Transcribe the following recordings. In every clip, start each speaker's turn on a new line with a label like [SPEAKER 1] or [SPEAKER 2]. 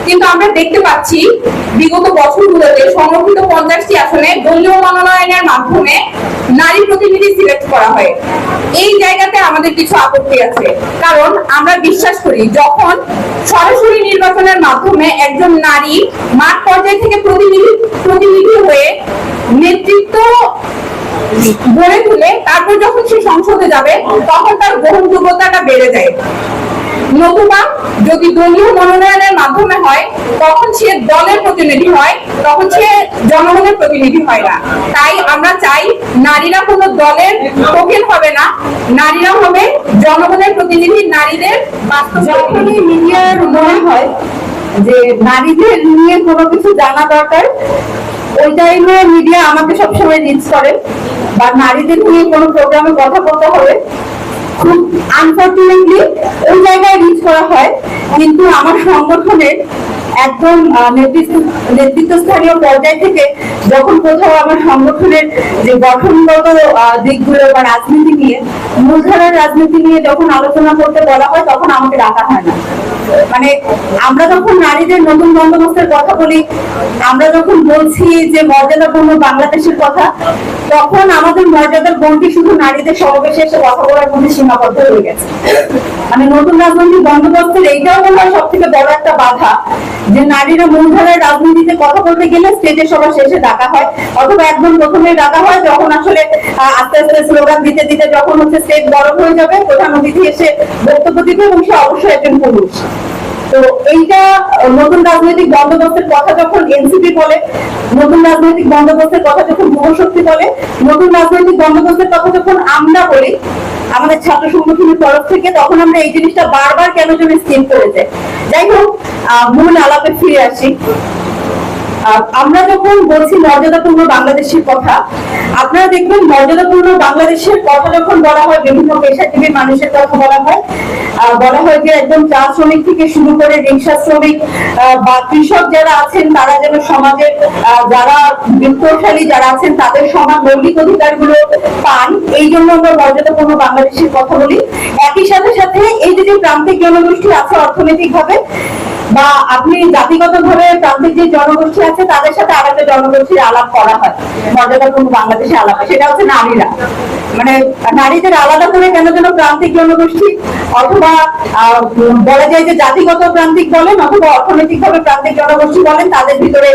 [SPEAKER 1] কিন্তু আমরা দেখতে পাচ্ছি বিগত বছরগুলোতে সংরক্ষিত 50টি আসনে দলীয় মনোনয়নের মাধ্যমে নারী প্রতিনিধি সিলেক্ট করা হয়। এই জায়গাতে আমাদের কিছু আপত্তি আছে, কারণ আমরা বিশ্বাস করি যখন সরাসরি নির্বাচনের মাধ্যমে একজন নারী মাঠ পর্যায় থেকে প্রতিনিধি হয়ে নেতৃত্ব গড়ে তুলে তারপর যখন সে সংসদে যাবে তখন তার গ্রহণযোগ্যতাটা বেড়ে যায়। নতুবা যদি দলীয় মনোনয়নের মাধ্যমে হয় তখন সে দলের প্রতিনিধি হয়, তখন সে জনগণের প্রতিনিধি হয় না। তাই আমরা চাই নারীরা কোনো দলের টোকেন হবে না, নারীরা হবে জনগণের প্রতিনিধি। নারীদের
[SPEAKER 2] যখনই মিডিয়ার মনে হয় যে নারীদের নিয়ে কোনো কিছু জানা দরকার, ওই টাইমে মিডিয়া আমাকে সবসময় রিচ করে, বা নারীদের নিয়ে কোনো প্রোগ্রামে কথা বলতে হবে, খুব আনফর্চুনেটলি ওই জায়গায় রিচ করা হয়। কিন্তু আমার সংগঠনের একদম নেতৃত্বস্থানীয় পর্যায় থেকে যখন কোথাও আমার সংগঠনের যে গঠনগত দিকগুলো বা রাজনীতি নিয়ে, মূলধারার রাজনীতি নিয়ে যখন আলোচনা করতে বলা হয় তখন আমাকে ডাকা হয় না। মানে আমরা যখন নারীদের নতুন বন্দোবস্তের কথা বলি, আমরা যখন বলছি যে মর্যাদাপূর্ণ বাংলাদেশের কথা, তখন আমাদের মর্যাদার গণ্ডি শুধু নারীদের সমাবেশে এসে কথা বলার মধ্যে সীমাবদ্ধ হয়ে গেছে। মানে নতুন রাজনৈতিক বন্দোবস্তের এইটাও মনে হয় সব থেকে বড় একটা বাধা, যে নারীরা মূলধারার রাজনীতিতে কথা বলতে গেলে স্টেজে সবার শেষে ডাকা হয়, অথবা একদম প্রথমে ডাকা হয় যখন আসলে আস্তে আস্তে স্লোগান দিতে দিতে যখন হচ্ছে স্টেজ বরফ হয়ে যাবে, প্রধান অতিথি এসে বক্তব্য দিবে এবং সে অবশ্যই একজন পুরুষ। তো এইটা নতুন রাজনৈতিক বন্দোবস্তের কথা যখন এনসিপি বলে, নতুন রাজনৈতিক বন্দোবস্তের কথা যখন যুবশক্তি বলে, নতুন রাজনৈতিক বন্দোবস্তের কথা যখন আমরা বলি আমাদের ছাত্র সংগঠনের তরফ থেকে, তখন আমরা এই জিনিসটা বারবার কেন যেন স্কিপ করে যাই। যাই হোক, মূল আলাপে ফিরে আসি। আমরা যখন বলছি মর্যাদাপূর্ণ বাংলাদেশের কথা, আপনারা দেখবেন মর্যাদাপূর্ণ বাংলাদেশের কথা যখন বলা হয়, বিভিন্ন পেশাজীবী মানুষের কথা বলা হয় যে একদম চা শ্রমিক থেকে শুরু করে রিক্সা শ্রমিক বা কৃষক যারা আছেন তারা যেন সমাজের যারা বিত্তশালী যারা আছেন তাদের সমান মৌলিক অধিকার গুলো পান, এই জন্য আমরা মর্যাদাপূর্ণ বাংলাদেশের কথা বলি। একই সাথে সাথে এই যে প্রান্তিক জনগোষ্ঠী আছে অর্থনৈতিক ভাবে, বা আপনি জাতিগত ভাবে প্রান্তিক যে জনগোষ্ঠী আছে তাদের সাথে আরেকটা জনগোষ্ঠীর আলাপ করা হয় মর্যাদাপূর্ণ বাংলাদেশে আলাপ, সেটা হচ্ছে নারীরা। মানে নারীদের আলাদা করে কেন যেন প্রান্তিক জনগোষ্ঠী অথবা বলা যায় যে জাতিগত প্রান্তিক বলেন অথবা অর্থনৈতিক ভাবে প্রান্তিক জনগোষ্ঠী বলেন, তাদের ভিতরে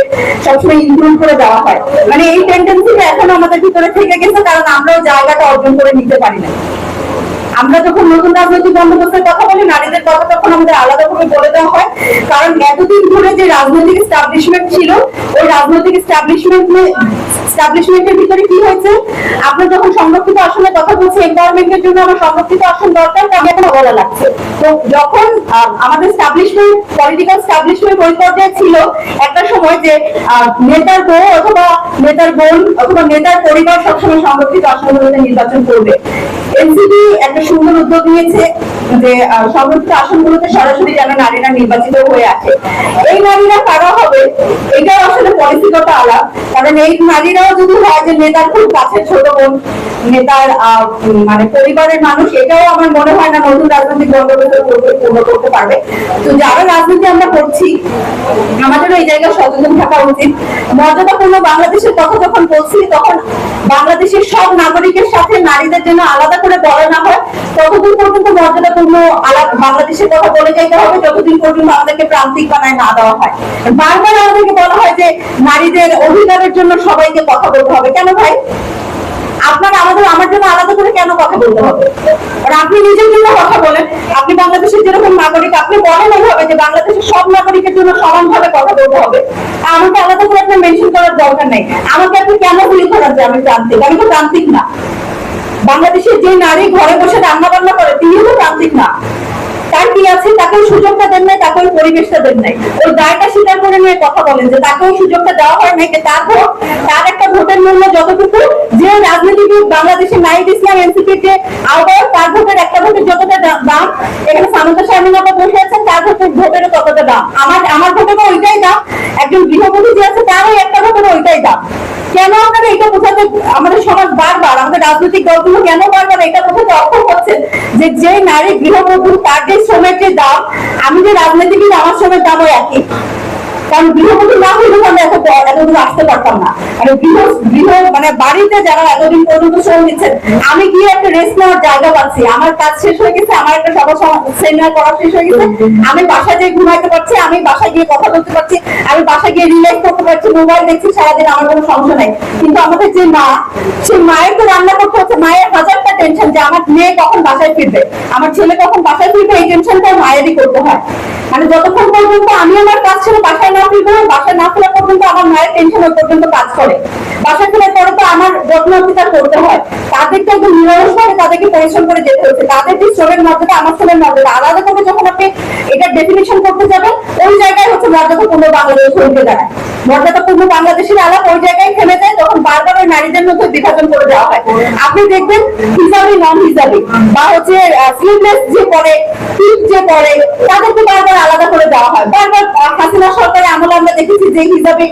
[SPEAKER 2] সবসময় ইনক্লুড করে দেওয়া হয়। মানে এই টেন্ডেন্সিটা এখন আমাদের ভিতরে থেকে গেছে, কারণ আমরাও জায়গাটা অর্জন করে নিতে পারি না। আমরা যখন নতুন রাজনৈতিক বন্দোবস্তের কথা বলি, নারীদের কথা তখন আমাদের আলাদাভাবে বলে দেওয়া হয়, কারণ এতদিন ধরে যে রাজনৈতিক এস্টাবলিশমেন্ট ছিল, ওই রাজনৈতিক এস্টাবলিশমেন্টের ভিতরে কি হয়েছে, আপনার যখন সংরক্ষিত আসনের কথা বলছি, এনভায়রনমেন্টের জন্য আমার সংরক্ষিত আসন দরকার, তাকে এখন বলা লাগছে। তো যখন আমাদের এস্টাবলিশমেন্ট, পলিটিক্যাল এস্টাবলিশমেন্ট ওই পর্যায়ে ছিল একটা সময় যে নেতার বউ অথবা নেতার বোন অথবা নেতার পরিবার সবসময় সংরক্ষিত আসনগুলোতে নির্বাচন করবে। এনসিপি একটা সুন্দর উদ্যোগ নিয়েছে যে সংরক্ষিত আসনগুলোতে সরাসরি যেন নারীরা নির্বাচিত হয়ে আসে। এই নারীরা কারা হবে এটাও আসলে পলিসিগত আলাপ, কারণ এই নারীরাও যদি হয় যে নেতার খুব কাছের ছোট বোন, নেতার মানে পরিবারের মানুষ, এটাও আমার মনে হয় না নতুন রাজনৈতিক বন্দোবস্ত পূর্ণ করতে পারবে। তো যারা রাজনীতি আমরা করছি আমাদেরও এই জায়গায় সচেতন থাকা উচিত। মর্যাদাপূর্ণ বাংলাদেশের কথা যখন বলছি, তখন বাংলাদেশের সব নাগরিকের সাথে নারীদের জন্য আলাদা করে বলা না হয় ততদিন পর্যন্ত মর্যাদাপূর্ণ বাংলাদেশের কথা বলে যাইতে হবে, যতদিন পর্যন্ত আমাদেরকে প্রান্তিক বানায় না দেওয়া হয়। বারবার আমাদেরকে বলা হয় যে নারীদের অধিকারের জন্য সবাইকে কথা বলতে হবে। কেন ভাই? আপনারা আমার জন্য আলাদা করে কেন কথা বলতে হবে? আপনি নিজের জন্য কথা বলেন, আপনি বাংলাদেশের যেরকম নাগরিক, আপনি বলেন এইভাবে যে বাংলাদেশের সব নাগরিকের জন্য সমানভাবে কথা বলতে হবে। আমাকে আলাদা করে আপনার মেনশন করার দরকার নেই। আমাকে আপনি কেন বলি করার যে আমি প্রান্তিক? আমি তো প্রান্তিক না। বাংলাদেশের যে নারী ঘরে বসে রান্না বান্না করে তিনিও তো প্রান্তিক না। তার কি আছে? তাকেও সুযোগটা দেন নাই, তাকেও পরিবেশটা দেন নাই। ওই দায়টা স্বীকার করে নিয়ে কথা বলেন যে তাকেও সুযোগটা দেওয়া হয় নাই, তার ভোট, তার একটা ভোটের মূল্য যতটুকু, যে রাজনীতিবিদ বাংলাদেশের নাহিদ ইসলাম এনসিপির যে আহ্বায়ক, তার ভোটের একটা ভোটের যতটা দাম, এখানে সানুতা শারমিন আপা বসে আছেন, তার ভোটেরও ততটা দাম। আমার ভোটেরও ওইটাই দাম। একজন গৃহবধূ যে আছে তারও একটা ভোটেরও ওইটাই দাম। কেন আপনারা এটা বোঝাতে, আমাদের সমাজ বারবার, আমাদের রাজনৈতিক দলগুলো কেন বারবার এটা বোঝাতে অক্ষম হচ্ছেন যে নারী গৃহবধূ তার যে শ্রমের যে দাম, আমি যে রাজনীতিবিদ আমার শ্রমের দামও একই। কারণ গৃহবধূ না হলে আমরা এতদূর আসতে পারতাম না। মানে গৃহ মানে বাড়িতে যারা এতদিন পর্যন্ত শ্রম দিচ্ছেন, আমি গিয়ে একটা রেস্ট নেওয়ার জায়গা পাচ্ছি, আমার কাজ শেষ হয়ে গেছে, আমার একটা সভা সেমিনার করা শেষ হয়ে গেছে, আমি বাসায় যেয়ে ঘুমাইতে পারছি, আমি বাসায় গিয়ে কথা বলতে পারছি, আমি বাসায় গিয়ে রিল্যাক্স করতে পারছি, মোবাইল দেখছি সারাদিন, আমার কোনো সমস্যা নাই। কিন্তু আমাদের যে মা, সেই মায়ের তো রান্না করতে হচ্ছে, মায়ের হাজারটা টেনশন যে আমার মেয়ে কখন বাসায় ফিরবে, আমার ছেলে কখন বাসায় ফিরবে, এই টেনশনটা মায়েরই করতে হয়। মানে যতক্ষণ পর্যন্ত আমি আমার কাজ ছেড়ে বাসায় না ফিরবো, বাসায় না ফেরা পর্যন্ত আমার মায়ের টেনশন ওই পর্যন্ত কাজ করে। বাসায় ফেরার পরে তো আমার যত্নটা করতে হয়, তাদেরকে একদম নিরলস ভাবে তাদেরকে পরিশ্রম করে যেতে হচ্ছে। তাদের যে শ্রমের মর্যাদা আমার শ্রমের মর্যাদা আলাদা করে যখন আপনি এটা ডেফিনিশন করতে যাবেন, ওই জায়গায় হচ্ছে মর্যাদাপূর্ণ বাংলাদেশ হয়ে দাঁড়ায়। মর্যাদাপূর্ণ বাংলাদেশের আলাপ ওই জায়গায় থেমে যায় যখন বারবার ওই নারীদের মধ্যে বিভাজন করে দেওয়া হয়। আপনি দেখবেন হিজাবি নন হিজাবি বা হচ্ছে স্লিভলেস যে পরে, টিপ যে পরে, তাদেরকে বারবার আলাদা করে দেওয়া হয়। বারবার হাসিনা সরকারের আমলে আমরা দেখেছি যে হিজাবি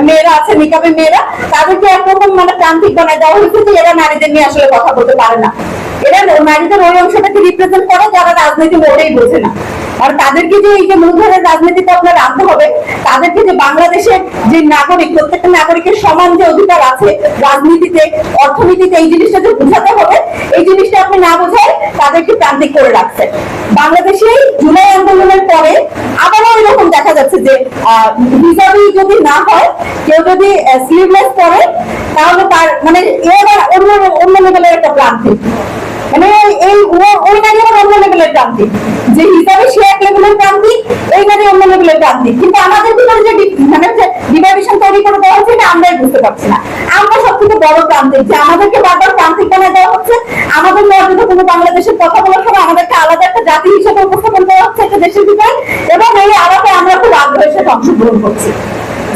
[SPEAKER 2] মেয়েরা আছে, নিকাবি মেয়েরা, তাদেরকে একরকম মানে প্রান্তিক বানায় দেওয়া হয়েছে যে এরা নারীদের নিয়ে আসলে কথা বলতে পারে না। এরা নারীদের ওই অংশটাকে রিপ্রেজেন্ট করে যারা রাজনীতি মোটেই বোঝে না। আর তাদেরকে যে এই যে মূলধারের রাজনীতিতে আপনার আনতে হবে, তাদেরকে যে বাংলাদেশের যে নাগরিক, প্রত্যেকটা নাগরিকের সমান যে অধিকার আছে রাজনীতিতে, অর্থনীতিতে, এই জিনিসটা যে বোঝাতে হবে, এই জিনিসটা আপনি না বোঝায় তাদেরকে প্রান্তিক করে রাখছে। বাংলাদেশে জুলাই আন্দোলনের পরে আবারও এরকম দেখা যাচ্ছে যে হিজাবি যদি না হয়, কেউ যদি স্লিভলেস পরে, তাহলে তার মানে এবার অন্য লেভেলের একটা প্রান্তিক, মানে এই ওই নারী আবার অন্য লেভেলের প্রান্তিক, যে হিসাবে সে এক লেভেলের প্রান্তিক, এই নারী অন্য লেভেলের প্রান্তিক। কিন্তু আমাদের ভিতরে যে মানে ডিভাইডেশন তৈরি করে দেওয়া হচ্ছে, এটা আমরাই বুঝতে পারছি না। আমরা সব থেকে বড় প্রান্তিক, যে আমাদেরকে বারবার প্রান্তিক বানায় দেওয়া হচ্ছে। আমাদের মর্যাদা কোনো বাংলাদেশের কথা বলার সময় আমাদেরকে আলাদা একটা জাতি হিসেবে উপস্থাপন করা হচ্ছে একটা দেশের ভিতরে, এবং এই আলাপে আমরা খুব আগ্রহের সাথে অংশগ্রহণ করছি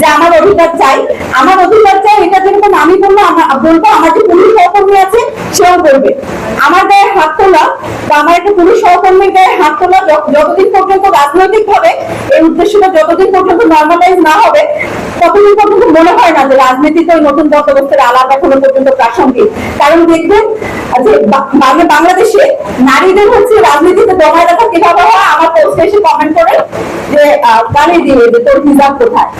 [SPEAKER 2] যে আমার অধিকার চাই, আমার অধিকার চাই। এটা যেরকম আমি বলবো, আমার যে পুলিশ সহকর্মী আছে সেও করবে। আমার গায়ে হাত তোলা বা আমার একটা পুলিশ সহকর্মীর গায়ে হাত তোলা যতদিন পর্যন্ত রাজনৈতিক ভাবে এই উদ্দেশ্যটা যতদিন পর্যন্ত নর্মালাইজ না হবে, ততদিন পর্যন্ত মনে হয় না যে রাজনীতিতে ওই নতুন বন্দোবস্তের আলাপ এখনো পর্যন্ত প্রাসঙ্গিক। কারণ দেখবেন যে বাংলাদেশে নারীদের হচ্ছে রাজনীতিতে দমায় রাখা কিভাবে হয়, আমার পোস্টে এসে কমেন্ট করে যে গালি দিয়ে যে তোর হিজাব কোথায়।